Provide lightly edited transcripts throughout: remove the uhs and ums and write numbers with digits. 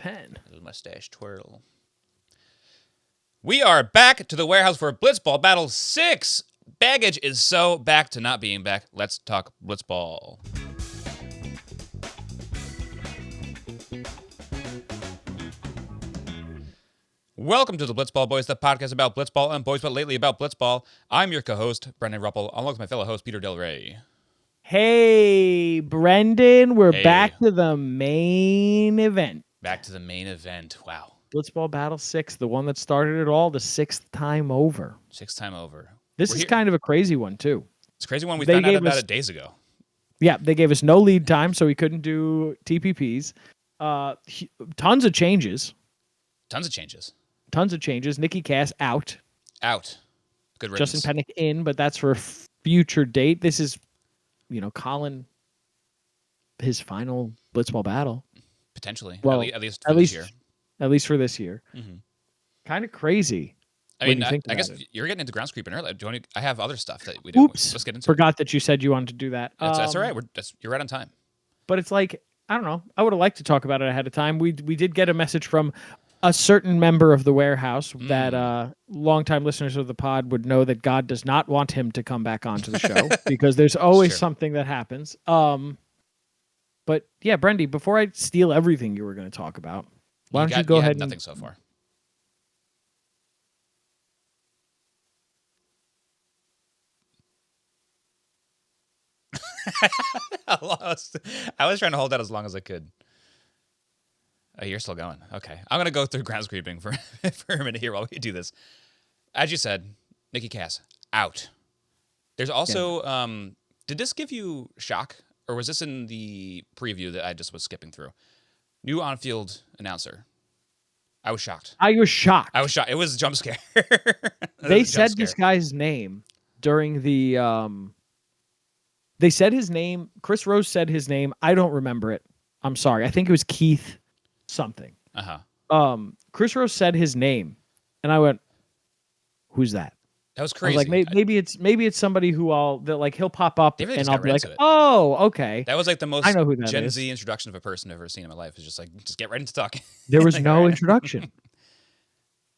pen. Little mustache twirl. We are back to the warehouse for Blitzball Battle 6. Baggage is so back to not being back. Let's talk Blitzball. Welcome to the Blitzball Boys, the podcast about Blitzball and boys, but lately about Blitzball. I'm your co-host, Brendan Ruppel, along with my fellow host, Peter Del Rey. Hey, Brendan, we're Hey. back to the main event. Back to the main event. Wow. Blitzball Battle 6, the one that started it all, the sixth time over. Sixth time over. This is kind of a crazy one, too. It's a crazy one. We They found out gave about us- it days ago. Yeah, they gave us no lead time, so we couldn't do TPPs. Tons of changes. Tons of changes. Nikki Cass out. Out. Good riddance. Justin Pennick in, but that's for a future date. This is, Colin, his final Blitzball Battle. Potentially. Well, at least for this year. At least for this year. Mm-hmm. Kind of crazy. I mean, I guess you're getting into grounds creeping early. I have other stuff that we do. Oops. Let's get into Forgot that you said you wanted to do that. That's all right. You're right on time. But it's like, I don't know. I would have liked to talk about it ahead of time. We did get a message from a certain member of the warehouse that longtime listeners of the pod would know that God does not want him to come back onto the show because there's always something that happens. But yeah, Brendy, before I steal everything you were going to talk about, why don't you go ahead? Nothing so far. I was trying to hold that as long as I could. Oh, you're still going. Okay. I'm going to go through grounds creeping for a minute here while we do this. As you said, Nikki Cass, out. There's also, did this give you shock? Or was this in the preview that I just was skipping through? New on-field announcer. I was shocked. I was shocked. It was a jump scare. They said this guy's name during the... They said his name. Chris Rose said his name. I don't remember it. I'm sorry. I think it was Keith something. Chris Rose said his name, and I went, "Who's that?" That was crazy. I was like, maybe it's somebody who he'll pop up really and I'll be like, it. "Oh, okay." That was like the most I know who that Gen is. Z introduction of a person I've ever seen in my life. It's just get right into talking. There was Like, no all right. introduction.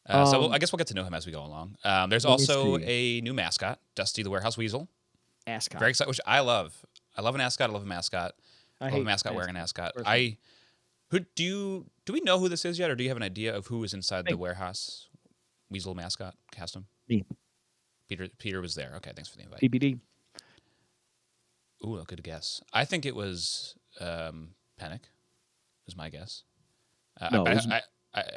So I guess we'll get to know him as we go along. There's Let me also see. a new mascot, Dusty the Warehouse Weasel. Ascot. Very excited, which I love. I love an ascot. I love a mascot. I love a mascot wearing an ascot. personally. Do we know who this is yet, or do you have an idea of who is inside the warehouse weasel mascot custom? Me. Peter was there. Okay, thanks for the invite. PBD. Ooh, a good guess. I think it was Pennick. Is my guess. No, I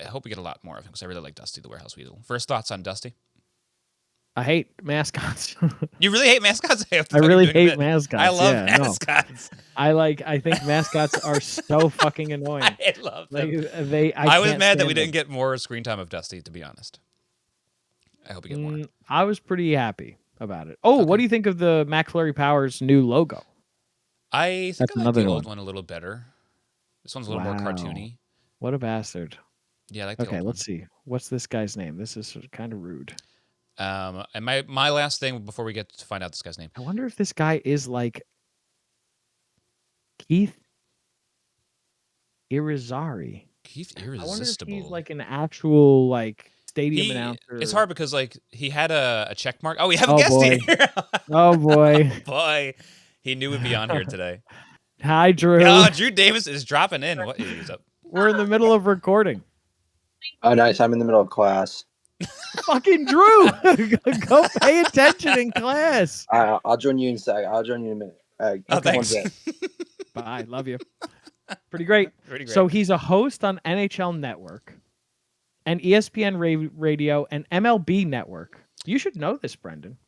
hope we get a lot more of him because I really like Dusty the Warehouse Weasel. First thoughts on Dusty? I hate mascots. You really hate mascots? I really hate mascots. I love yeah, mascots. No. I think mascots are so fucking annoying. I love them. I was can't mad that stand we them. didn't get more screen time of Dusty, to be honest. I hope we get more. I was pretty happy about it. Oh, what do you think of the MacFlurry Powers new logo? I think That's I like the another old one a little better. This one's a little more cartoony. What a bastard. Yeah, I like the old one. Let's see. What's this guy's name? This is kind of rude. And my last thing before we get to find out this guy's name. I wonder if this guy is like Keith Irizarry. Keith I wonder if Irresistible. he's like an actual stadium announcer. It's hard because he had a check mark. Oh, we have a Oh, guest boy. here. Oh boy. Boy, he knew we'd be on here today. Hi, Drew. Oh, Drew Davis is dropping in. What is up? We're in the middle of recording. Oh, nice. I'm in the middle of class. Fucking Drew. Go pay attention in class. I'll join you in a sec. I'll join you in a minute. Oh, thanks. Bye. Love you. Pretty great. Pretty great. So he's a host on NHL Network and ESPN Radio and MLB Network. You should know this, Brendan.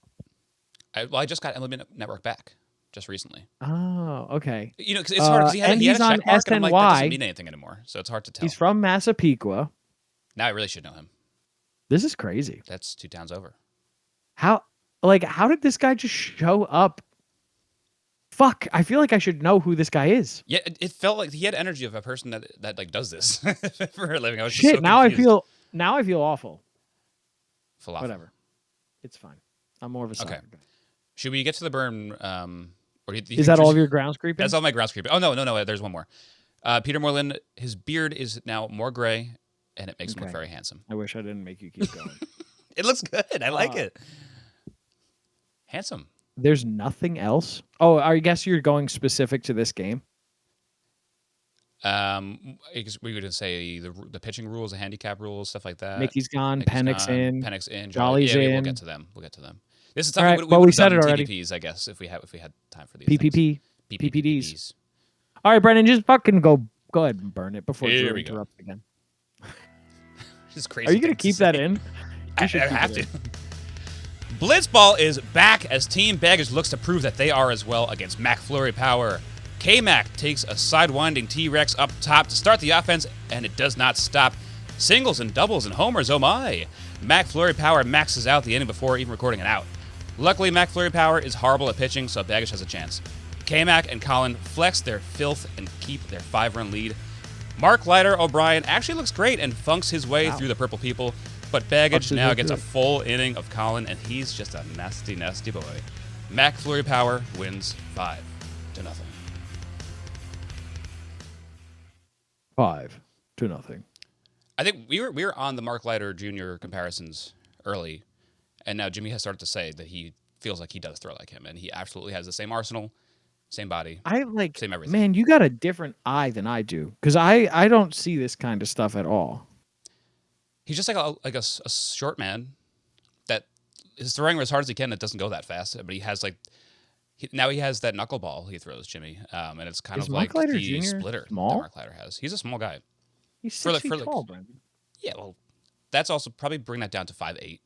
I just got MLB Network back just recently. Oh, okay. You know, 'cause it's hard because he had a he's on check mark, and I'm like, that SNY. doesn't mean anything anymore. So it's hard to tell. He's from Massapequa. Now I really should know him. This is crazy. That's 2 towns over. How did this guy just show up? Fuck, I feel like I should know who this guy is. Yeah, it felt like he had energy of a person that does this for a living. I was just Shit, so now confused. I feel awful. Falafel. Whatever. It's fine. I'm more of a soccer Okay. guy. Should we get to the burn? Or Is that all of your grounds creeping? That's all my grounds creeping. Oh no! There's one more. Peter Moreland, his beard is now more gray, and it makes him look Okay. very handsome. I wish I didn't make you keep going. It looks good. I like it. Handsome. There's nothing else. Oh, I guess you're going specific to this game. I guess we were going to say the pitching rules, the handicap rules, stuff like that. Mickey's gone, Mickey's Pennick's gone, in, Pennick's in, Jolly's yeah, in. we'll get to them. We'll get to them. This is All something right, we well, would we have said done it already. TDPs, I guess, if we had time for these things. PPP. PPPDs. All right, Brendan, just fucking go ahead and burn it before Here Drew we go. interrupts again. This is crazy. Are you going thing to keep say. that in? I You should keep have it to. in. Blitzball is back as Team Baggage looks to prove that they are as well against MacFlurry Power. K-Mac takes a sidewinding T-Rex up top to start the offense, and it does not stop. Singles and doubles and homers, oh my. MacFlurry Power maxes out the inning before even recording an out. Luckily, MacFlurry Power is horrible at pitching, so Baggage has a chance. K-Mac and Colin flex their filth and keep their 5-run lead. Mark Leiter O'Brien actually looks great and funks his way through the purple people, but Baggage now gets a full inning of Colin, and he's just a nasty, nasty boy. MacFlurry Power wins 5-0. 5-0. I think we were on the Mark Leiter Jr. comparisons early, and now Jimmy has started to say that he feels like he does throw like him, and he absolutely has the same arsenal, same body, I like, same everything. man, you got a different eye than I do because I don't see this kind of stuff at all. He's just like a short man that is throwing as hard as he can. It doesn't go that fast, but he has now he has that knuckleball he throws, Jimmy, and it's kind Is of Mark like Leiter the Jr. splitter small? that Mark Leiter has. He's a small guy. He's For 6 like- feet for like- tall, Brendan. Yeah, well, that's also probably bring that down to 5'8".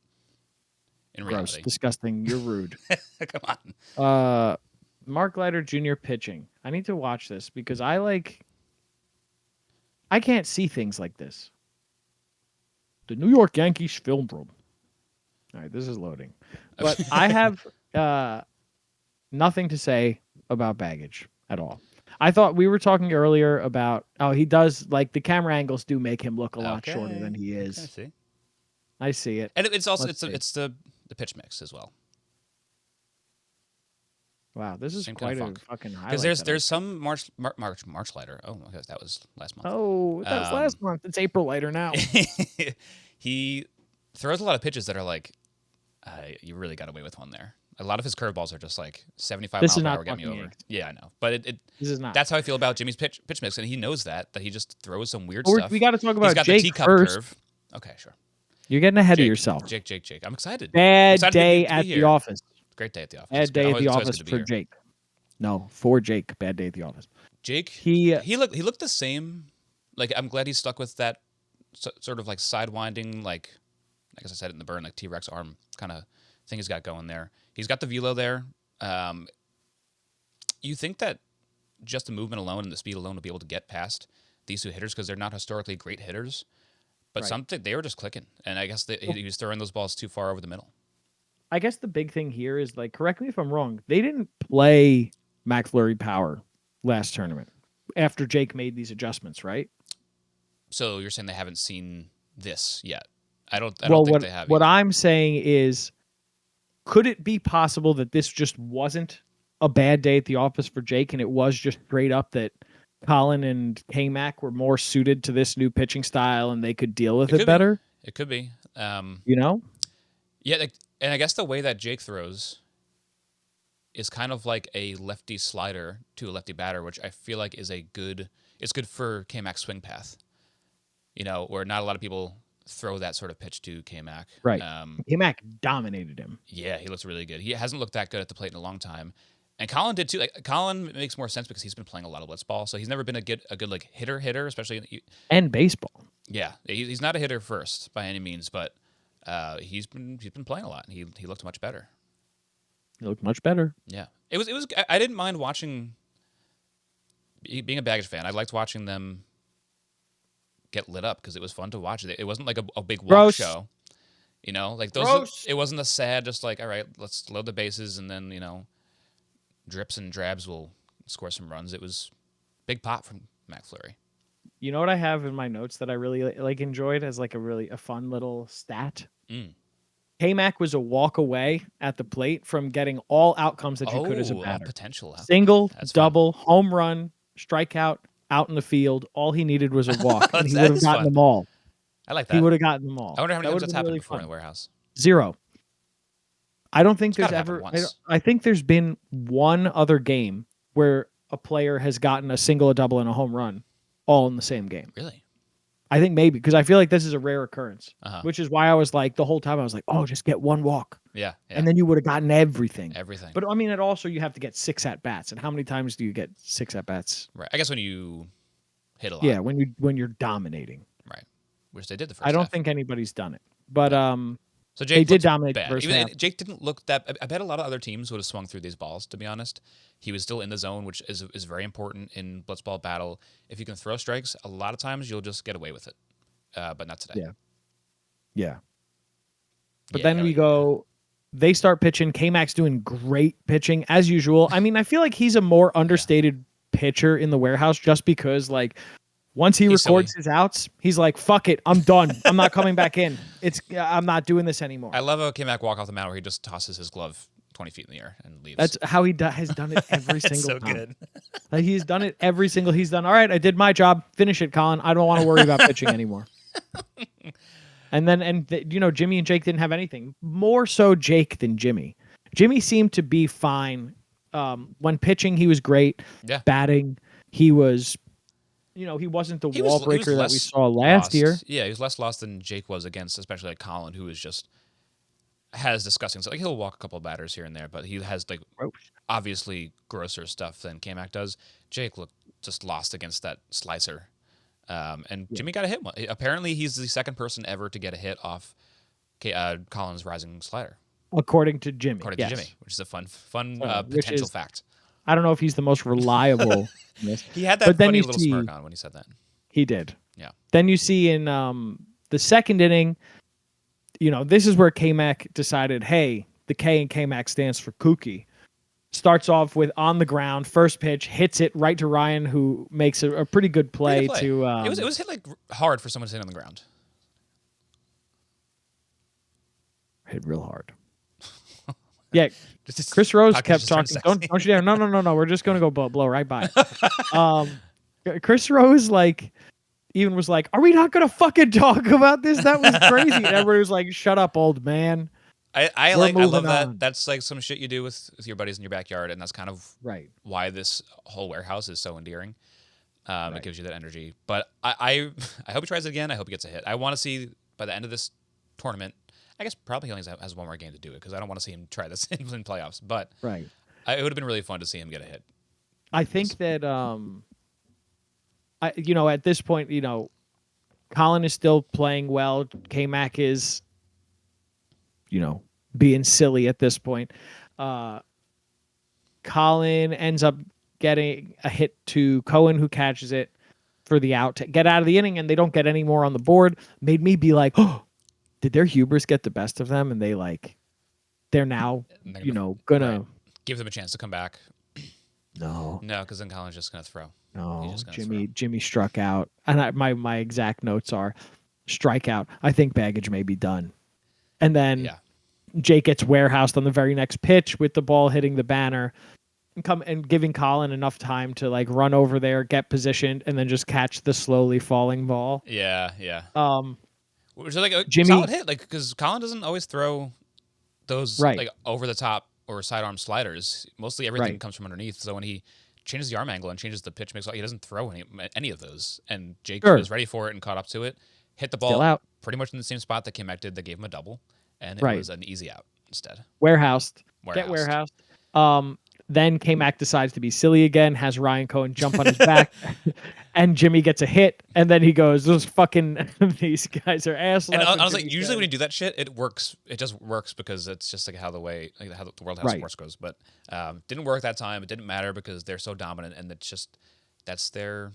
In Gross, reality, disgusting. You're rude. come on. Mark Leiter Jr. pitching. I need to watch this because I can't see things like this. The New York Yankees film room. All right, this is loading. But I have nothing to say about Baggage at all. I thought we were talking earlier about he does the camera angles do make him look a lot shorter than he is. I see. I see it. And it's also Let's see. it's the pitch mix as well. Wow, this is Same quite kind of a funk. fucking highlight. Because that I- there's some March Lighter. Oh my gosh, that was last month. Oh, that was last month. It's April later now. He throws a lot of pitches that are like, you really got away with one there. A lot of his curveballs are just like 75 This miles is an not hour, get me fucking over. yanked. Yeah, I know. But This is not. that's how I feel about Jimmy's pitch mix, and he knows that he just throws some weird Or stuff. we got to talk He's about got Jake the teacup first. curve. Okay, sure. You're getting ahead Jake, of yourself. Jake. I'm excited. Bad Excited day to be at here. the office. Great day at the office. Bad day at the It's always office good to be for here. Jake. No, for Jake. Bad day at the office. Jake, He he looked the same. Like, I'm glad he stuck with that sort of like sidewinding, like I guess I said it in the burn, like T-Rex arm kind of thing he's got going there. He's got the velo there. You think that just the movement alone and the speed alone will be able to get past these two hitters because they're not historically great hitters, but Right. something they were just clicking, and I guess he was throwing those balls too far over the middle. I guess the big thing here is correct me if I'm wrong. They didn't play MacFlurry Power last tournament after Jake made these adjustments, right? So you're saying they haven't seen this yet? I don't Well, think they have. what either. I'm saying is, could it be possible that this just wasn't a bad day at the office for Jake, and it was just straight up that Colin and K-Mac were more suited to this new pitching style, and they could deal with It it could be. better? It could be. You know? Yeah, and I guess the way that Jake throws is kind of like a lefty slider to a lefty batter, which I feel like is it's good for K-Mac's swing path. You know, where not a lot of people throw that sort of pitch to K-Mac. Right. K-Mac dominated him. Yeah, he looks really good. He hasn't looked that good at the plate in a long time. And Colin did too. Like, Colin makes more sense because he's been playing a lot of blitzball, so he's never been a good like hitter, especially. And baseball. Yeah, he's not a hitter first by any means, but he's been playing a lot, and he looked much better. He looked much better. Yeah, it was. I didn't mind watching. Being a Baggage fan, I liked watching them get lit up because it was fun to watch. It wasn't like a big walk Gross. show, you know. Like those. Gross. It wasn't a sad, just like all right, let's load the bases and then drips and drabs will score some runs. It was big pop from MacFlurry. You know what I have in my notes that I really enjoyed as a fun little stat? K-Mac was a walk away at the plate from getting all outcomes that you could as a batter. Potential. Single, That's fun. double, home run, strikeout, out in the field. All he needed was a walk, and he would That have is gotten fun. them all. I like He that. would have gotten them all. I wonder how many That times would have that's been happened really before in fun. a warehouse. 0. I don't think It's there's gotta happen ever. once. I think there's been one other game where a player has gotten a single, a double, and a home run, all in the same game. Really? I think maybe because I feel like this is a rare occurrence, Uh-huh. which is why I was like the whole time I was like, oh, just get one walk, Yeah. and then you would have gotten everything. Everything. But I mean, it also you have to get 6 at bats, and how many times do you get 6 at bats? Right. I guess when you hit a lot. Yeah, when you're dominating. Right. Which they did the first I don't half. think anybody's done it, but So Jake they did looked dominate the bad. first Even half. Jake didn't look that. I bet a lot of other teams would have swung through these balls. To be honest, he was still in the zone, which is very important in Blitzball Battle. If you can throw strikes, a lot of times you'll just get away with it. But not today. Yeah. But Yeah, then hell we yeah. go. They start pitching. K-Mac's doing great pitching as usual. I mean, I feel like he's a more understated pitcher in the warehouse just because, like, once he He's records silly. his outs, he's like, "Fuck it, I'm done. I'm not coming back in. I'm not doing this anymore." I love a K-Mac walk off the mound where he just tosses his glove 20 feet in the air and leaves. That's how he has done it every It's single so time. good. Like, he's done it every single. He's done. All right, I did my job. Finish it, Colin. I don't want to worry about pitching anymore. And then, Jimmy and Jake didn't have anything. More so Jake than Jimmy. Jimmy seemed to be fine. When pitching, he was great. Yeah. Batting, he was, he wasn't the wall breaker that we saw last year. Yeah, he was less lost than Jake was against, especially like Colin, who is just has disgusting. So like he'll walk a couple of batters here and there, but he has like obviously grosser stuff than K-Mac does. Jake looked just lost against that slicer. And Jimmy got a hit. Apparently, he's the second person ever to get a hit off Colin's rising slider. According to Jimmy. According yes. to Jimmy, which is a fun which potential is- fact. I don't know if he's the most reliable. He had that But then funny you little see- smirk on when he said that. He did. Yeah. Then you see in the second inning, this is where K-Mac decided, hey, the K in K-Mac stands for kooky. Starts off with on the ground, first pitch, hits it right to Ryan, who makes a pretty good play, to. It was hit like hard for someone sitting on the ground. Hit real hard. Yeah, Just- Chris Rose podcast kept just turned talking. sexy. Don't you dare! No. We're just gonna go blow right by it. Chris Rose even was like, "Are we not gonna fucking talk about this? That was crazy." And everybody was like, "Shut up, old man." I We're love moving that. on. That's like some shit you do with your buddies in your backyard, and that's kind of Right. why this whole warehouse is so endearing. Right. It gives you that energy. But I hope he tries it again. I hope he gets a hit. I want to see by the end of this tournament. I guess probably he only has one more game to do it because I don't want to see him try this in playoffs. But Right. it would have been really fun to see him get a hit. I think that at this point, Colin is still playing well. K-Mac is, being silly at this point. Colin ends up getting a hit to Cohen, who catches it for the out to get out of the inning, and they don't get any more on the board. Made me be like, oh, did their hubris get the best of them? And they're now, And they're gonna. right. Give them a chance to come back. No. No, because then Colin's just gonna throw. No, He's just gonna Jimmy struck out, and my exact notes are strikeout. I think Baggage may be done, and then Yeah. Jake gets warehoused on the very next pitch with the ball hitting the banner, and giving Colin enough time to run over there, get positioned, and then just catch the slowly falling ball. Yeah. Which is like a Jimmy- solid hit, because Colin doesn't always throw those Right. over the top or sidearm sliders. Mostly everything Right. comes from underneath. So when he changes the arm angle and changes the pitch mix, he doesn't throw any of those. And Jake Sure. was ready for it and caught up to it, hit the Still ball out. pretty much in the same spot that K-Mac did. That gave him a double, and it Right. was an easy out instead. Warehoused. Get Warehoused. warehoused. Then K-Mac decides to be silly again, has Ryan Cohen jump on his back, and Jimmy gets a hit, and then he goes, "Those fucking these guys are assholes." And I was like, usually when you do that shit, it works. It just works because it's just how the World House Right. Sports goes. But didn't work that time. It didn't matter because they're so dominant, and that's their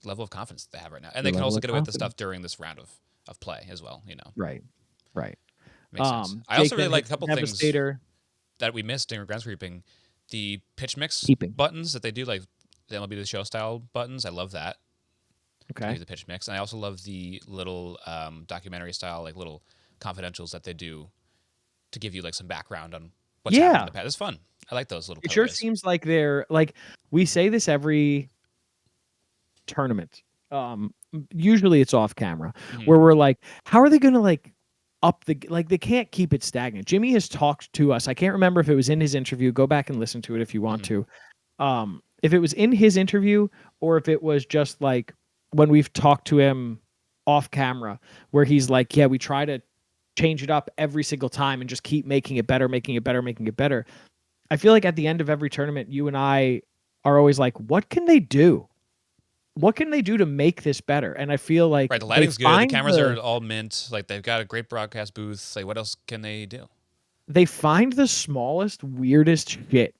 level of confidence that they have right now. And they Their can level also of get away with the confidence. stuff during this round of play as well. right. Makes sense. I Jake also really then like a hits couple things Devastator. that we missed during groundskeeping. The pitch mix Keeping. buttons that they do, like the MLB The Show style buttons. I love that. Okay. The pitch mix, and I also love the little documentary style, like little confidentials that they do to give you some background on what's happened in the past. It's fun. I like those little. It sure cutaways. seems like they're we say this every tournament, usually it's off camera, Mhm. where we're like, how are they going to like up the like they can't keep it stagnant. Jimmy has talked to us. I can't remember if it was in his interview. Go back and listen to it if you want to. If it was in his interview or if it was just like when we've talked to him off camera, where he's like, yeah, we try to change it up every single time and just keep making it better, making it better, making it better. I feel like at the end of every tournament, you and I are always like, what can they do? What can they do to make this better? And I feel like Right, the they lighting's good. The find cameras are all mint. Like they've got a great broadcast booth. Like what else can they do? they find the smallest, weirdest shit.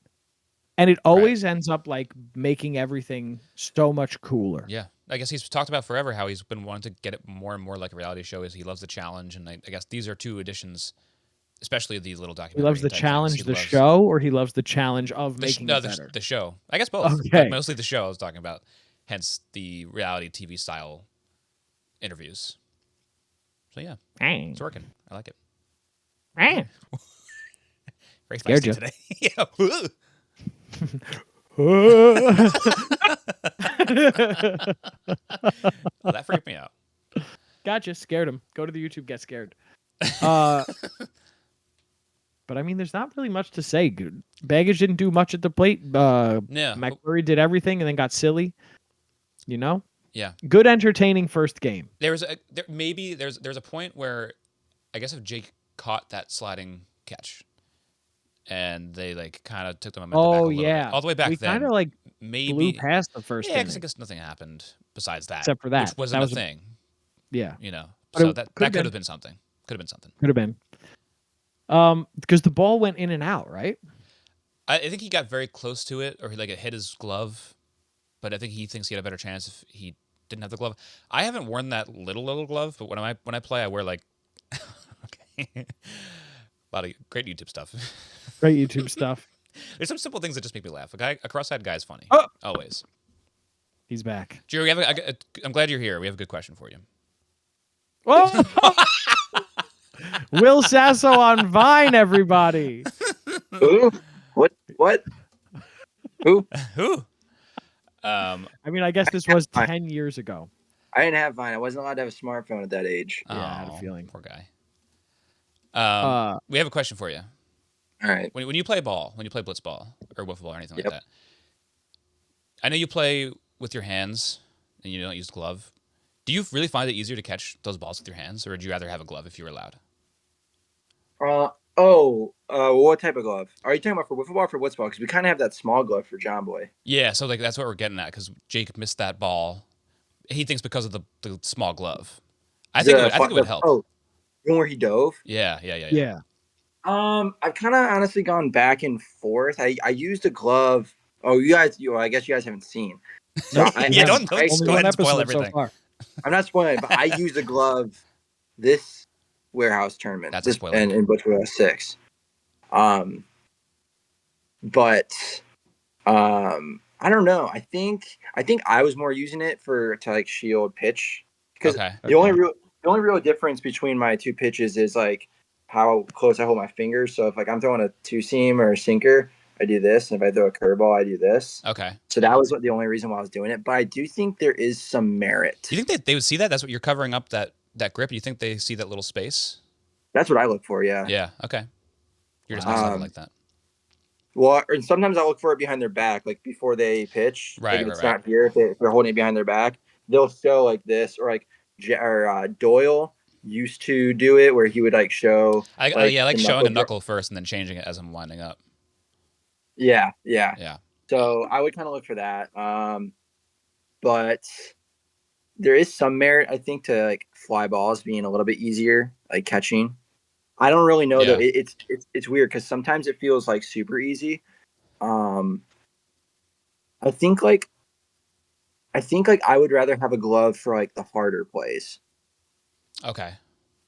And it always ends up like making everything so much cooler. Yeah, I guess he's talked about forever how he's been wanting to get it more and more like a reality show. Is he loves the challenge, and I guess these are two additions, especially these little He documentary. loves the type challenge, things. the show, or he loves the challenge of making it the, better. the show. I guess both, Okay. but mostly the show I was talking about. Hence the reality TV style interviews. So yeah, it's working. I like it. Very Scared feisty you. today. Yeah. Well, that freaked me out. Gotcha. Scared him. Go to the YouTube. Get scared. But I mean, there's not really much to say. Baggage didn't do much at the plate. Yeah. MacFlurry did everything and then got silly. You know. Yeah. Good, entertaining first game. There's a point where I guess if Jake caught that sliding catch, and they like kind of took the momentum back a little bit, all the way back we then. kind of like Maybe blew past the first. Yeah, because I inning, guess nothing happened besides that, except for that, which wasn't that was a thing. Yeah, you know, But so it that could've could been. have been something. Could have been something. Could have been. Because the ball went in and out, right? I think he got very close to it, or like it hit his glove. But I think he thinks he had a better chance if he didn't have the glove. I haven't worn that little glove, but when I play, I wear like okay, a lot of great YouTube stuff. Great YouTube stuff. There's some simple things that just make me laugh. A cross-eyed guy is funny. Oh! Always. He's back. Jerry, I'm glad you're here. We have a good question for you. Oh! Will Sasso on Vine, everybody. Who? What? Who? Who? I mean, I guess this was 10 years ago. I didn't have Vine. I wasn't allowed to have a smartphone at that age. Yeah, I had a feeling. Poor guy. We have a question for you. All right. When you play ball, when you play Blitzball or wiffle ball or anything Yep. like that, I know you play with your hands and you don't use glove. Do you really find it easier to catch those balls with your hands, or would you rather have a glove if you were allowed? What type of glove? Are you talking about for wiffle ball or for blitzball? Because we kind of have that small glove for John Boy. Yeah, so like that's what we're getting at because Jake missed that ball. He thinks because of the small glove. I think it would help. Oh, the one where he dove? Yeah. I've kind of honestly gone back and forth. I used a glove. Oh, I guess you guys haven't seen. So Nope. Yeah, don't go Only ahead one and spoil episode everything. so far. I'm not spoiling it, but I used a glove this warehouse tournament. That's a spoiler. And in Blitzball 6. But I don't know. I think I was more using it to like shield pitch because the only real difference between my two pitches is like how close I hold my fingers. So if like I'm throwing a two seam or a sinker, I do this, and if I throw a curveball, I do this. Okay. So that was the only reason why I was doing it. But I do think there is some merit. Do you think that they would see that? That's what you're covering up that grip. You think they see that little space? That's what I look for. Yeah. Yeah. Okay. You're just nice like that. Well, and sometimes I look for it behind their back, like before they pitch. Right, like if it's not here, if they're holding it behind their back, they'll show like this, or like Doyle used to do it, where he would like show. I like showing the knuckle first and then changing it as I'm winding up. Yeah. So I would kind of look for that. But there is some merit, I think, to like fly balls being a little bit easier, like catching. I don't really know though. It's weird because sometimes it feels like super easy. I think like I would rather have a glove for like the harder plays. Okay.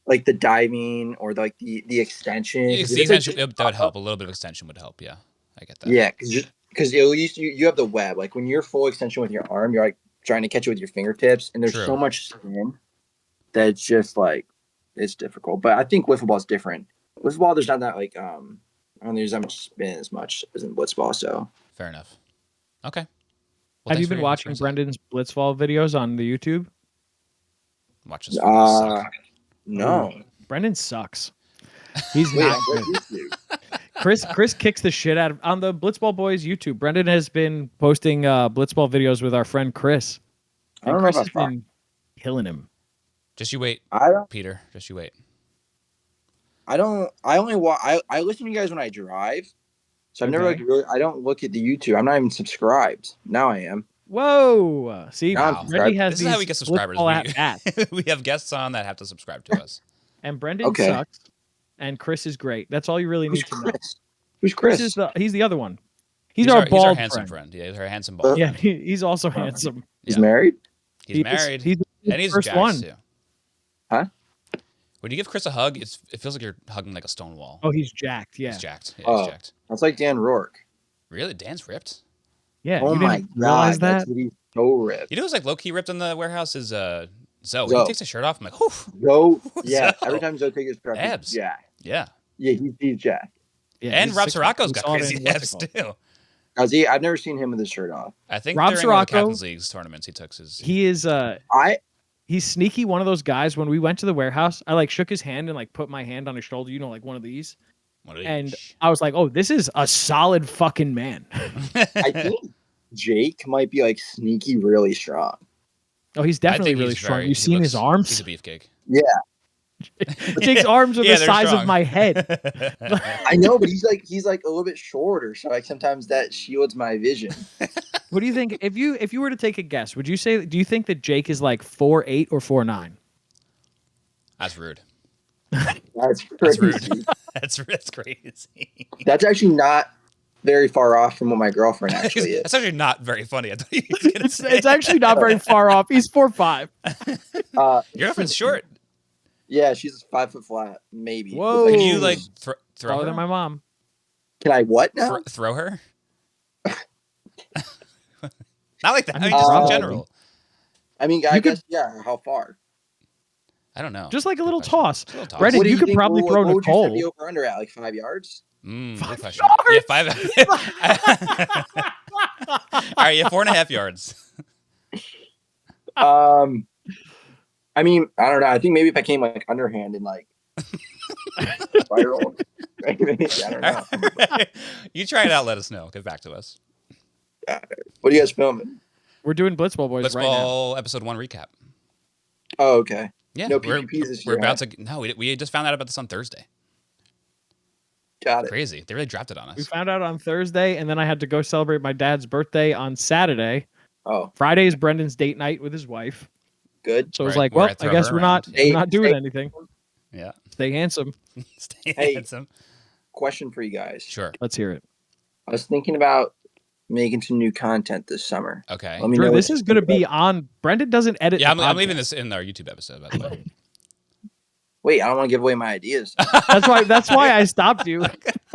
Like the diving or like the extension. The extension that would help. A little bit of extension would help. Yeah, I get that. Yeah, because at least you have the web. Like when you're full extension with your arm, you're like trying to catch it with your fingertips, and there's so much spin that it's just like it's difficult. But I think wiffle ball is different. Wiffle ball, there's not that like I don't think there's that much spin as much as in blitzball. So fair enough. Okay. Have you thanks for been your watching insight. Brendan's Blitzball videos on the YouTube? Watch this fucking suck. No. Ooh, Brendan sucks. He's Wait, not what good. YouTube? Chris kicks the shit out of on the Blitzball Boys YouTube. Brendan has been posting Blitzball videos with our friend Chris. I And don't know Chris if has I've been killing him. Just you wait, I don't. Peter. Just you wait. I don't. I only I listen to you guys when I drive, so I've never Okay. like really. I don't look at the YouTube. I'm not even subscribed. Now I am. Whoa! See, Now I'm Wow. Randy subscribed. has This is these how we get subscribers. Blitzball at-bats, We have guests on that have to subscribe to us. and Brendan Okay. sucks, and Chris is great. That's all you really Who's need to know. Chris? Who's Chris Chris? is he's the other one. He's our he's bald our handsome friend. friend. Yeah, he's our handsome bald. Yeah, friend. he's also handsome. He's Yeah. married. He's He is- married. he's the and he's first jacked one. too. Huh? When you give Chris a hug, it feels like you're hugging like a stone wall. Oh, he's jacked. Yeah, He's jacked. Yeah, Oh. he's jacked. That's like Dan Rourke. Really? Dan's ripped? yeah. Oh you my didn't realize god, that? that's what he's so ripped. You know who's like low key ripped in the warehouse is Zoe. He Zoe. takes his shirt off. I'm like, whew. Zoe, yeah. Zoe. Every time Zoe takes his truck, Abs. he's jacked. Yeah. Yeah, he's jacked. Yeah, And he's Rob 6'1". Sirocco's We got saw it crazy in what's abs it called? too. I've never seen him with his shirt off. I think Rob during one of the Sirocco- Captain's League's tournaments, he took his. He is I he's sneaky. One of those guys. When we went to the warehouse, I like shook his hand and like put my hand on his shoulder. You know, like one of these. What did And I was like, oh, this is a solid fucking man. I think Jake might be like sneaky really strong. Oh, he's definitely really strong. You've seen his He's arms? a beefcake. Yeah, Jake's arms are Yeah, the they're size strong. of my head. I know, but he's like a little bit shorter, so like sometimes that shields my vision. What do you think? If you were to take a guess, would you say? Do you think that Jake is like 4'8" or 4'9"? That's rude. That's That's crazy. rude. That's crazy. That's actually not very far off from what my girlfriend actually is. That's actually not very funny. I thought you were gonna say. It's actually not very far off. He's 4'5". Your girlfriend's short. Yeah, she's 5 foot flat, maybe. Whoa. Can Like, you like throw Taller her? than my mom. Can I what now? Throw her? Not like that. I mean, mean, just in probably. general. I mean, I You could- guess yeah. How far? I don't know. Just like a Good little question. toss. Just a little toss. Brendan, What do you could think- probably what throw would you set Nicole. the over under at like 5 yards? Good 5 question. Yeah, 5. All right, yeah, 4.5 yards. I mean, I don't know. I think maybe if I came like underhand and like viral, I don't know. You try it out. Let us know. Get back to us. What are you guys filming? We're doing Blitzball Boys Let's right now. ball episode 1 recap. Oh, okay. Yeah, No we're, PvPs this we're year, about to. No, we just found out about this on Thursday. Got it. Crazy. They really dropped it on We us. found out on Thursday, and then I had to go celebrate my dad's birthday on Saturday. Oh, Friday is Brendan's date night with his wife. good. So I was Right, like, where well, I I throw guess her we're not, around. we're not doing Hey, anything. Yeah. Stay handsome. Stay Hey. handsome. Question for you guys. Sure. Let's hear it. I was thinking about making some new content this summer. Okay. Let me Drew, know this what is you going to think be about- on. Brendan doesn't edit. Yeah, the I'm podcast. leaving this in our YouTube episode, by the way. Wait, I don't want to give away my ideas. That's why I stopped you.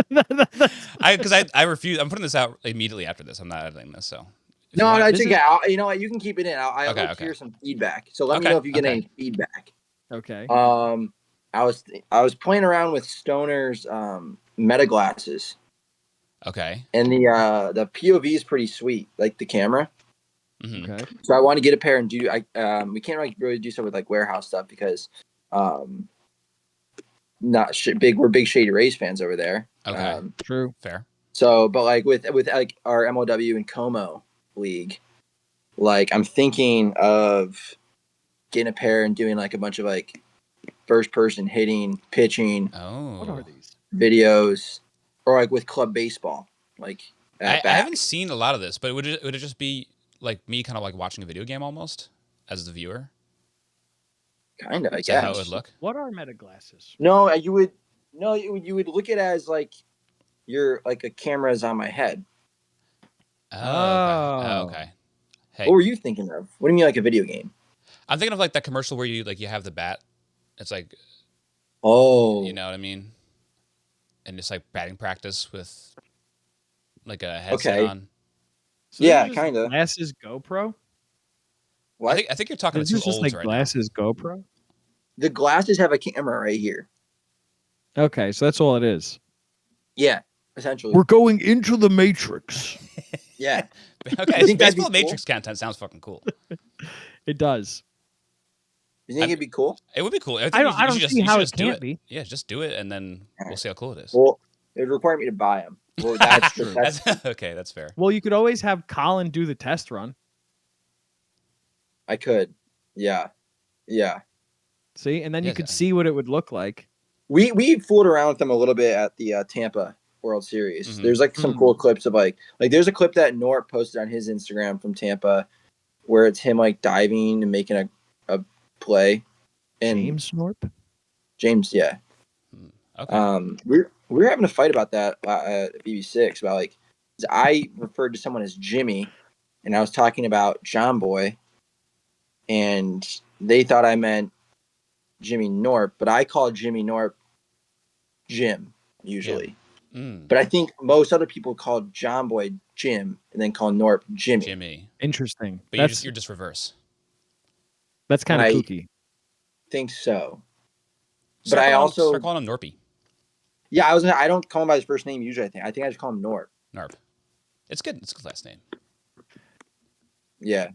Because I refuse. I'm putting this out immediately after this. I'm not editing this. So. if you No, want- no, this it's is- okay. You know what? You can keep it in. I'll Okay, like okay. hear some feedback. So let me Okay, know if you get okay. any feedback. Okay. I was playing around with Stoner's meta glasses, Okay. and the POV is pretty sweet, like the camera. Mhm. Okay. So I want to get a pair and do. We can't really do stuff with like warehouse stuff because we're big Shady Rays fans over there. Okay. True. Fair. So, but like with like our MLW and Como league, like I'm thinking of getting a pair and doing like a bunch of like first person hitting, pitching Oh. What are these? videos, or like with club baseball, like I at bat. haven't seen a lot of this, but would it just be like me kind of like watching a video game almost as the viewer? Kind of, I Is that how it guess. would look? What are meta glasses? No, you would look at it as like you're like a camera is on my head. Oh. Okay. Oh, Oh. okay. Hey, What were you thinking of? What do you mean like a video game? I'm thinking of like that commercial where you have the bat. It's like, Oh, you know what I mean? And it's like batting practice with like a headset Okay. on. So Yeah, these are just kinda. Glasses GoPro. what? I think you're talking This to is two just olds like right glasses GoPro. The glasses have a camera right here. Okay, so that's all it is. Yeah, essentially. We're going into the Matrix. Yeah. Okay, You think that'd be baseball cool? Matrix content sounds fucking cool. It does. You think it'd be cool? It would be cool. I don't see how it can't be. Yeah, just do it, and then we'll see how cool it is. Well, it would require me to buy them. Well, that's true. Okay, that's fair. Well, you could always have Colin do the test run. I could. Yeah. See, and then you Yeah, could see what it would look like. We fooled around with them a little bit at the Tampa World Series. Mhm. There's like some cool clips of like there's a clip that Nort posted on his Instagram from Tampa where it's him like diving and making a play. And James Norp? James, yeah. Okay. We were having a fight about that at BB6 about like I referred to someone as Jimmy, and I was talking about John Boy, and they thought I meant Jimmy Norp, but I call Jimmy Norp Jim usually. Yeah. But I think most other people call John Boy Jim and then call Norp Jimmy. Interesting. But you're just reverse. That's kind of kooky. Think so. Start But start calling him Norpy. Yeah, I don't call him by his first name usually. I think I just call him Norp. Norp. It's good. It's a good last name. Yeah.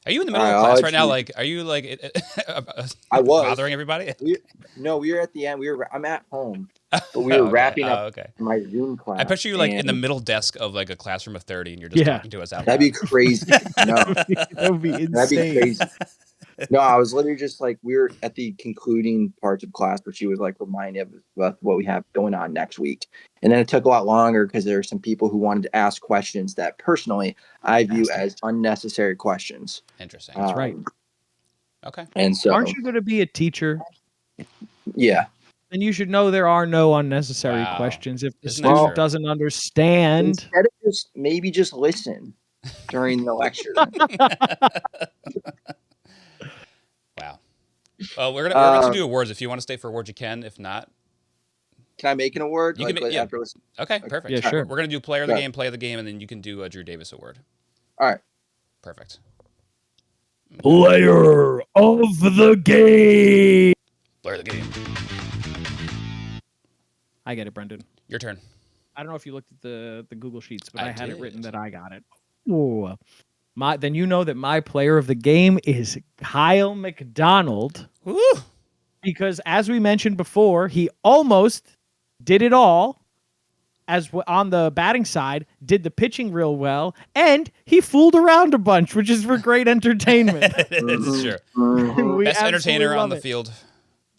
Are you in the middle of class right now? Like, are you like I was bothering everybody? We were at the end. I'm at home, but we were wrapping up my Zoom class. I picture you like in the middle desk of like a classroom of 30, and you're just talking to us out loud. That'd be crazy. No, that would be insane. That'd be crazy. No, I was literally just like we were at the concluding parts of class where she was like reminding us about what we have going on next week, and then it took a lot longer because there were some people who wanted to ask questions that personally I view as unnecessary questions. Interesting. That's right. Okay. And so, aren't you going to be a teacher? Yeah. Then you should know there are no unnecessary questions. If the student doesn't understand, instead of maybe just listen during the lecture. Wow. Well, we're gonna do awards. If you want to stay for awards, you can. If not, can I make an award? You can make, after listening? Okay, perfect. Yeah, sure. We're gonna do player of the game, play of the game, and then you can do a Drew Davis award. All right. Perfect. Player of the game. Player of the game. I get it, Brendan. Your turn. I don't know if you looked at the Google Sheets, but I had it written that I got it. Ooh. Then you know that my player of the game is Kyle McDonald. Woo! Because as we mentioned before, he almost did it all as on the batting side, did the pitching real well, and he fooled around a bunch, which is for great entertainment. It's true. Best entertainer on the field.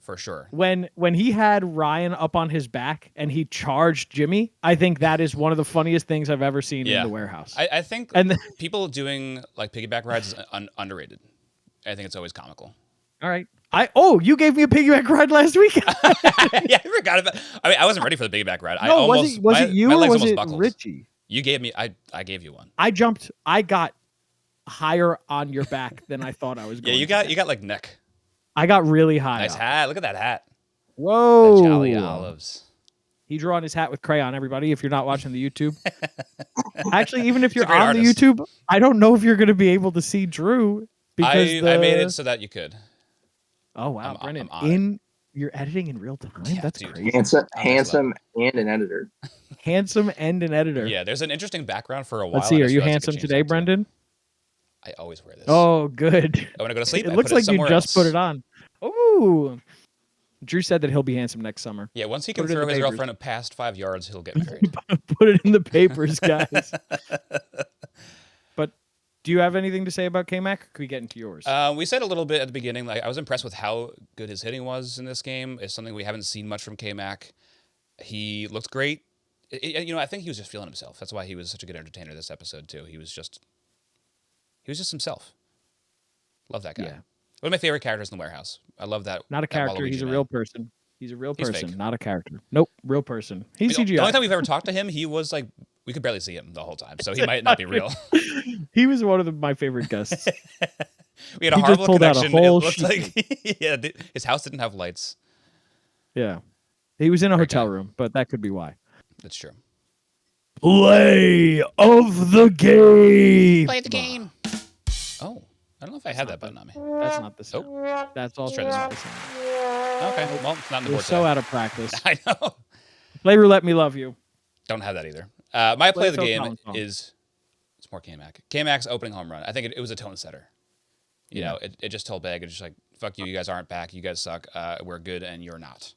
For sure. When he had Ryan up on his back and he charged Jimmy, I think that is one of the funniest things I've ever seen in the warehouse. I think people doing like piggyback rides is underrated. I think it's always comical. All right. You gave me a piggyback ride last week. Yeah, I forgot about. I mean, I wasn't ready for the piggyback ride. No, was it you or was it Richie? You gave me. I gave you one. I jumped. I got higher on your back than I thought I was going. Yeah, you got like neck. I got really high. Nice hat. Look at that hat. Whoa. The Jolly Olives. He drew on his hat with crayon, everybody, if you're not watching the YouTube. Actually, even if you're on artist. the YouTube, I don't know if you're going to be able to see Drew. Because I made it so that you could. Oh, wow, Brennan. You're editing in real time? Yeah, that's dude, crazy. Handsome and an editor. Handsome and an editor. Yeah, there's an interesting background for a while. Let's see, are you handsome today, Brendan? I always wear this. Oh, good. I want to go to sleep. It looks like you just put it on. Ooh. Drew said that he'll be handsome next summer. Yeah, once he can throw his girlfriend past 5 yards, he'll get married. Put it in the papers, guys. But do you have anything to say about K-Mac? Or could we get into yours? We said a little bit at the beginning. Like I was impressed with how good his hitting was in this game. It's something we haven't seen much from K-Mac. He looked great. I think he was just feeling himself. That's why he was such a good entertainer this episode too. He was just himself. Love that guy. Yeah. One of my favorite characters in the warehouse. I love that. Not a character. He's a real person. He's a real person, not a character. Nope, real person. He's CGI. The only time we've ever talked to him, he was like, we could barely see him the whole time, so he might not be real. He was one of my favorite guests. We had a horrible connection. It looked like his house didn't have lights. Yeah. He was in a hotel room, but that could be why. That's true. Play of the game. Play the game. Oh, I don't know if I had that button on me. That's not the same. Oh. That's all. Let's try this one. Okay, well, it's not in the board. We're so out of practice. I know. Play Roulette Me Love You. Don't have that either. My play of the game is It's more K-Mac. K-Mac's opening home run. I think it was a tone setter. You Yeah. know, it just told Beg, it's just like, fuck you, you guys aren't back, you guys suck, we're good and you're not.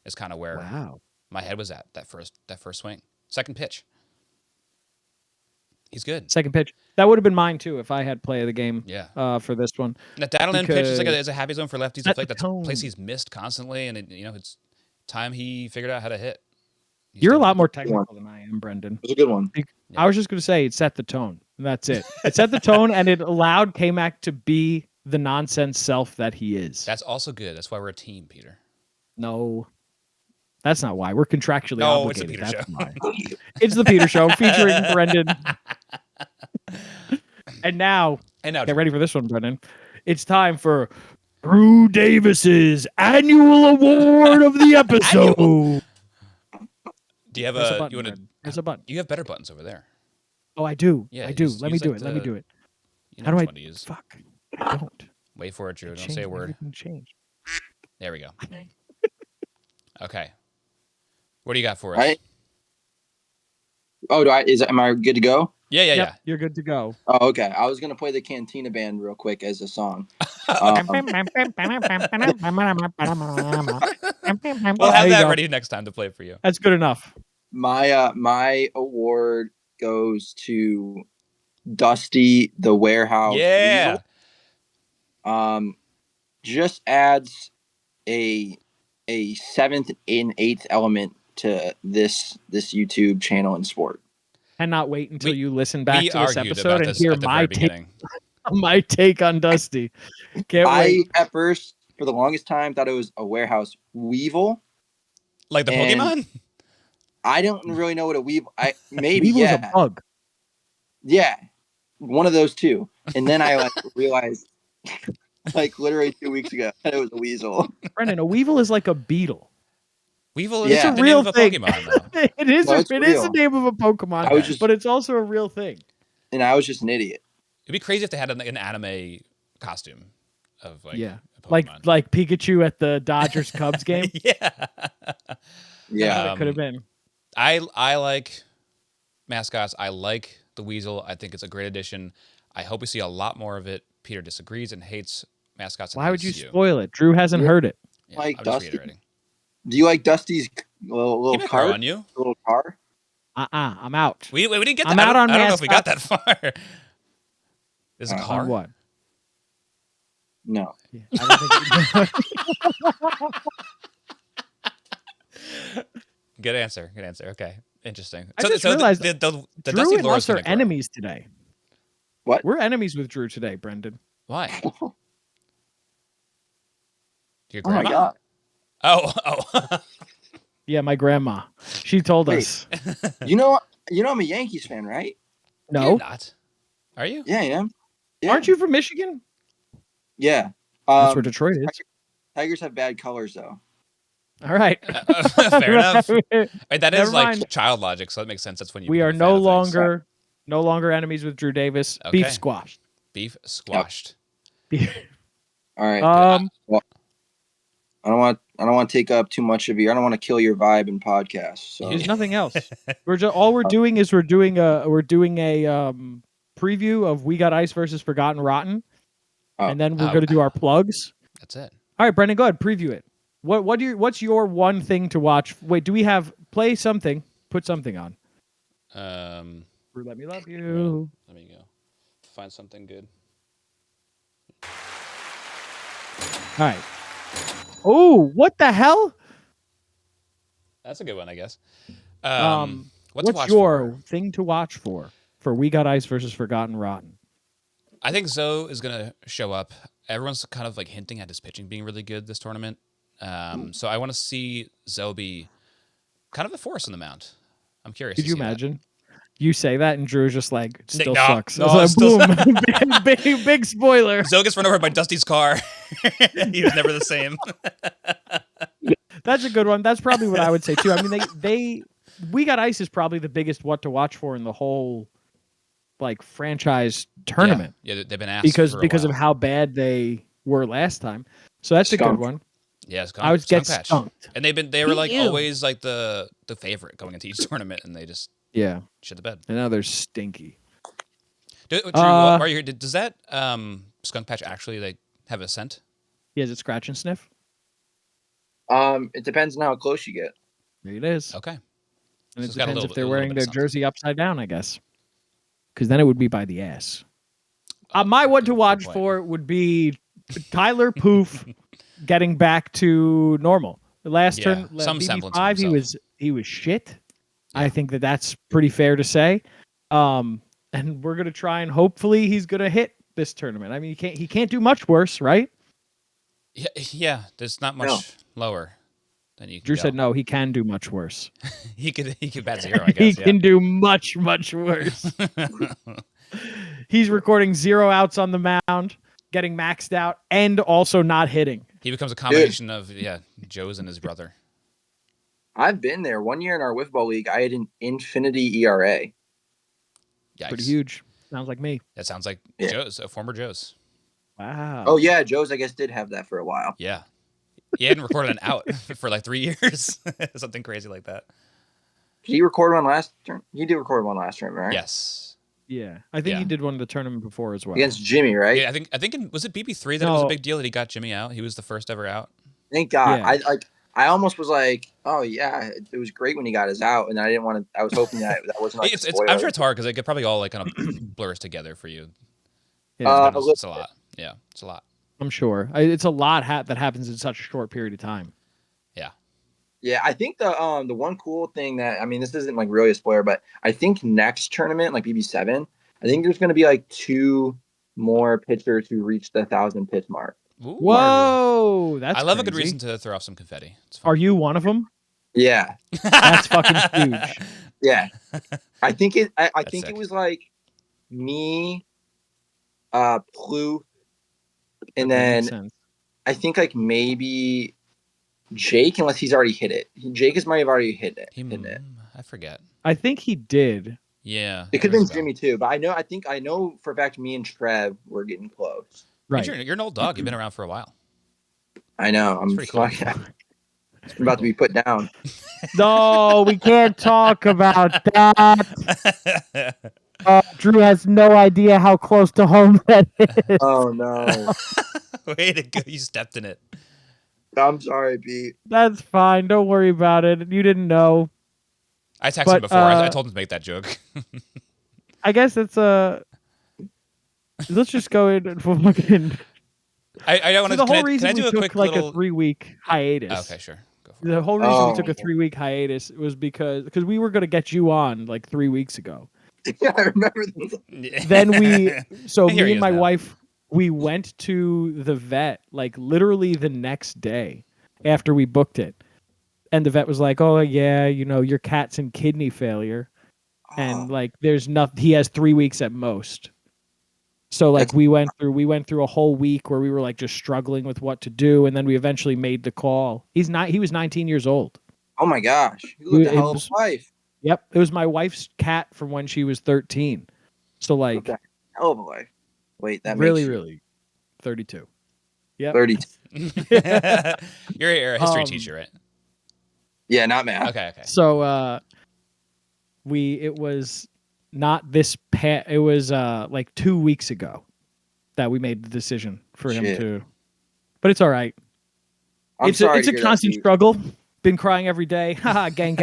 It's kind of where Wow. my head was at that first swing. Second pitch. He's good. Second pitch. That would have been mine too if I had play of the game. Yeah. For this one. And that Daddle in pitch is Because is a happy zone for lefties. I set feel like the that's a place tone. he's missed constantly, and it's time he figured out how to hit. He's You're a done lot it. more technical than I am, Brendan. It was a good one. I was just going to say it set the tone. And that's it. It set the tone, and it allowed K-Mac to be the nonsense self that he is. That's also good. That's why we're a team, Peter. No, that's not why. We're contractually No, it's the obligated. Peter That's Show. why. It's the Peter Show featuring Brendan. And now, get ready for this one, Brendan. It's time for Drew Davis's annual award of the episode. Do you have There's a a button, you want to? Brendan. There's a button. You have better buttons over there. Oh, I do. Yeah, I do. use- Let me use do like it. Let me the- do it. You How know do which I? one to use. Fuck. I don't. Wait for it, Drew. Don't Change- say a word. everything changed. There we go. Okay. What do you got for us? Right? Oh, am I good to go? Yeah. Yep, you're good to go. Oh, okay. I was gonna play the Cantina Band real quick as a song. We'll There have you that go. ready next time to play for you. That's good enough. My award goes to Dusty the Warehouse. Yeah. Weasel. Just adds a seventh and eighth element to this YouTube channel and sport. Cannot wait until We- you listen back We to this argued episode about and this hear at the very my take, beginning. my take on Dusty. Can't wait. I at first, for the longest time, thought it was a warehouse weevil. Like the And- Pokemon? I don't really know what a weevil. Maybe Weevil's yeah, a bug. yeah, one of those two. And then I realized, literally 2 weeks ago, that it was a weasel. Brendan, a weevil is like a beetle. Weevil is Yeah. the It's a real name of a thing. Pokemon, though. It is. No, it's It is real. the name of a Pokemon, I was just, but it's also a real thing. and I was just an idiot. It'd be crazy if they had an anime costume of Yeah. a Pokemon. Like Pikachu at the Dodgers Cubs game. Yeah. Yeah, It could have been. I like mascots. I like the Weasel. I think it's a great addition. I hope we see a lot more of it. Peter disagrees and hates mascots. And Why would you hates spoil it? Drew hasn't heard it. Yeah, Like I'm just Dusty? reiterating. do you like Dusty's He little might grow car? on you. Little car? I'm out. We didn't get that. I'm out on I don't know if we got that mascots. far. This is a On car. On what? No. Yeah, I don't think Good answer. Okay, interesting. I just realized the Drew Dusty and lore us is are gonna grow. enemies today. What? We're enemies with Drew today, Brendan. Why? Your Oh my grandma? god. Oh. Yeah, my grandma. She told Wait. us. You know I'm a Yankees fan, right? You're No, not. Are you? Yeah, I am. Yeah. aren't you from Michigan? Yeah. That's where Detroit is. Tigers have bad colors though. All right. Fair enough. Wait, that Never is like mind. child logic, so that makes sense. That's when you. We become are a fan no of things. longer enemies with Drew Davis. Okay. Beef squash. Beef squashed. All right. I don't want to take up too much of your. I don't want to kill your vibe in podcast. So There's nothing else. All we're doing is we're doing a preview of We Got Ice versus Forgotten Rotten, Oh. and then we're going to do our plugs. That's it. All right, Brendan, go ahead, preview it. What's your one thing to watch? Wait, do we have play something? Put something on. Let me love you. Let me go find something good. All right. Oh, what the hell? That's a good one, I guess. What's to watch your for? thing to watch for We Got Ice versus Forgotten Rotten? I think Zoe is gonna show up. Everyone's kind of like hinting at his pitching being really good this tournament. So I want to see Zoe be kind of a force in the mound. I'm curious. Could to you see that. imagine? You say that, and Drew's just like, it still No, sucks. no, I was it like, still boom, big spoiler. Zoe gets run over by Dusty's car. He was never the same. That's a good one. That's probably what I would say too. I mean, they We Got Ice is probably the biggest what to watch for in the whole like franchise tournament. Yeah, they've been asked because for a of while. how bad they were last time. So that's a good Skunked. one. Yeah, I would get Skunk Patch. skunked. And they were like Ew. always like the favorite going into each tournament, and they just Yeah, shit the bed. and now they're stinky. Drew, while you're here, does that skunk patch actually like have a scent? Yeah, is it scratch and sniff? It depends on how close you get. There it is. Okay. And So it it's got a depends little if they're bit- a little wearing bit of their something. jersey upside down, I guess. Because then it would be by the ass. My one to watch point. for would be Tyler Poof getting back to normal. The last Yeah, turn, some semblance of BB5, himself. he was shit. Yeah. I think that's pretty fair to say. And we're gonna try and hopefully he's gonna hit this tournament. I mean, he can't do much worse, right? Yeah. There's not much lower than you can Drew go. said no, he can do much worse. he could bat 0, I He guess. can do much worse. He's recording 0 outs on the mound, getting maxed out, and also not hitting. He becomes a combination of Joe's and his brother. I've been there. One year in our Wiffball League, I had an infinity ERA. Yikes. Pretty huge. Sounds like me. That sounds like Joe's, a former Joe's. Wow. Oh yeah, Joe's I guess did have that for a while. Yeah. He hadn't recorded an out for like 3 years. Something crazy like that. Did he record one last turn? He did record one last turn, right? Yes. Yeah, I think he did one of the tournament before as well. Against Jimmy, right? Yeah, I think was it BB3 that it was a big deal that he got Jimmy out? He was the first ever out. Thank God. Yeah. I almost was like, oh yeah, it was great when he got his out, and I didn't want to. I was hoping that wasn't like I'm sure it's hard because it probably all like kind of blurs together for you. Yeah, It's a lot. Yeah, it's a lot. I'm sure it's a lot that happens in such a short period of time. Yeah. Yeah, I think the one cool thing that this isn't like really a spoiler, but I think next tournament, like BB7, I think there's going to be like 2 more pitchers who reach the 1,000 pitch mark. Ooh. Whoa, that's I love crazy. a good reason to throw off some confetti. It's fun. Are you one of them? Yeah, that's fucking huge. Yeah, I think it. I think sick. it was like me, Plu, and then I think like maybe Jake, unless he's already hit it. Jake might have already hit it. I forget. I think he did. Yeah, it could have been Jimmy too, but I know for a fact me and Trev were getting close. Right, you're an old dog. You've been around for a while. I know. I'm pretty cool. I'm about to be put down. No, we can't talk about that. Drew has no idea how close to home that is. Oh no! Way to go! You stepped in it. I'm sorry, Pete. That's fine. Don't worry about it. You didn't know. I texted him before. I told him to make that joke. I guess it's let's just go in and fucking. I don't want to. The whole reason can I do we a took quick like little... a 3-week hiatus. Okay, sure. Go for The whole reason we took a 3-week hiatus was because we were going to get you on like 3 weeks ago. Yeah, I remember this. Then me and my now. wife, we went to the vet like literally the next day after we booked it. And the vet was like, oh yeah, your cat's in kidney failure. And like there's nothing, he has 3 weeks at most. So like we went through a whole week where we were like just struggling with what to do, and then we eventually made the call. He was 19 years old. Oh my gosh, you lived a hell of a life. Yep, it was my wife's cat from when she was 13. So like hell of a life. Wait, that really 32. Yeah, 32. You're a history teacher, right? Yeah, not math. Okay. So it was not this it was like 2 weeks ago that we made the decision for him to, but it's all right. It's a constant struggle. Been crying every day. Haha, gang.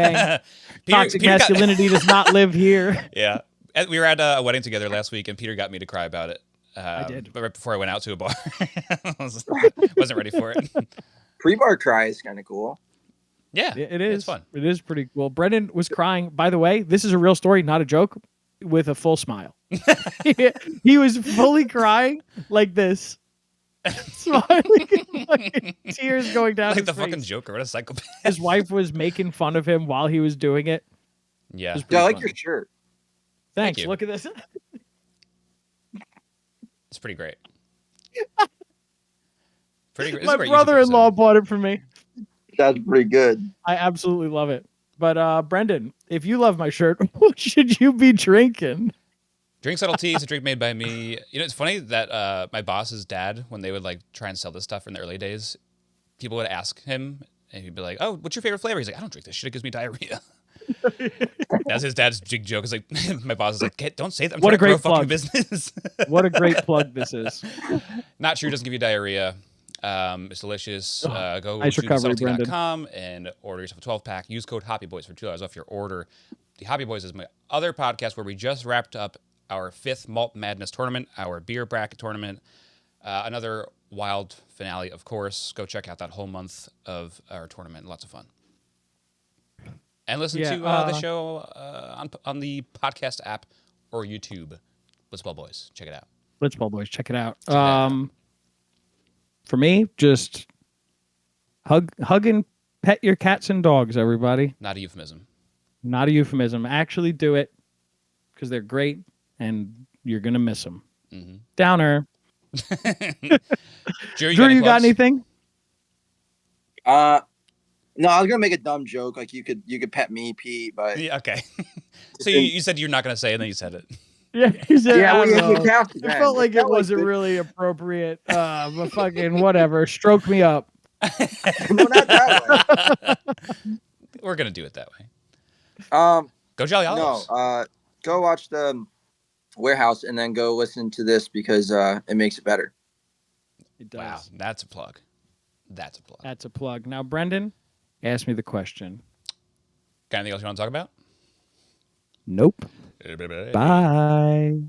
Toxic masculinity does not live here. Yeah. We were at a wedding together last week, and Peter got me to cry about it. I did. But right before I went out to a bar. Wasn't ready for it. Pre-bar cry is kind of cool. Yeah, it is. It's fun. It is pretty cool. Brendan was crying. By the way, this is a real story, not a joke, with a full smile. He was fully crying like this. Smiling, like, tears going down like his the face. fucking Joker. What a psychopath. His wife was making fun of him while he was doing it. Yeah. I like your shirt. Thanks. Thank you. Look at this. It's pretty great. Pretty great. My brother-in-law bought it for me. That's pretty good. I absolutely love it. But Brendan, if you love my shirt, what should you be drinking? Drink Subtle Tea is a drink made by me. It's funny that my boss's dad, when they would like try and sell this stuff in the early days, people would ask him, and he'd be like, "Oh, what's your favorite flavor?" He's like, "I don't drink this shit. It gives me diarrhea." That's his dad's big joke. It's like my boss is like, don't say that. I'm What trying a to grow great fucking plug. business. What a great plug this is. Not true. Doesn't give you diarrhea. It's delicious. Go nice to recovery, Brendan. thesubtlety.com and order yourself a 12-pack. Use code HOPPYBOYS for $2 off your order. The Hoppy Boys is my other podcast where we just wrapped up our 5th Malt Madness tournament, our beer bracket tournament. Another wild finale, of course. Go check out that whole month of our tournament. Lots of fun. And listen to the show on the podcast app or YouTube. Blitzball Boys. Check it out. Blitzball Boys, check it out. For me, just hug and pet your cats and dogs, everybody. Not a euphemism. Not a euphemism. Actually do it because they're great and you're going to miss them. Mm-hmm. Downer. Drew, you got anything? No, I was gonna make a dumb joke. Like you could pet me, Pete, but yeah, okay. So you said you're not going to say it, and then you said it. Yeah, he said, it felt like it wasn't really appropriate. But fucking whatever. Stroke me up. No, not that way. We're gonna do it that way. Go Jolly Olives. No, go watch the Warehouse and then go listen to this because it makes it better. It does. Wow, that's a plug. That's a plug. That's a plug. Now, Brendan, ask me the question. Got anything else you want to talk about? Nope. Bye.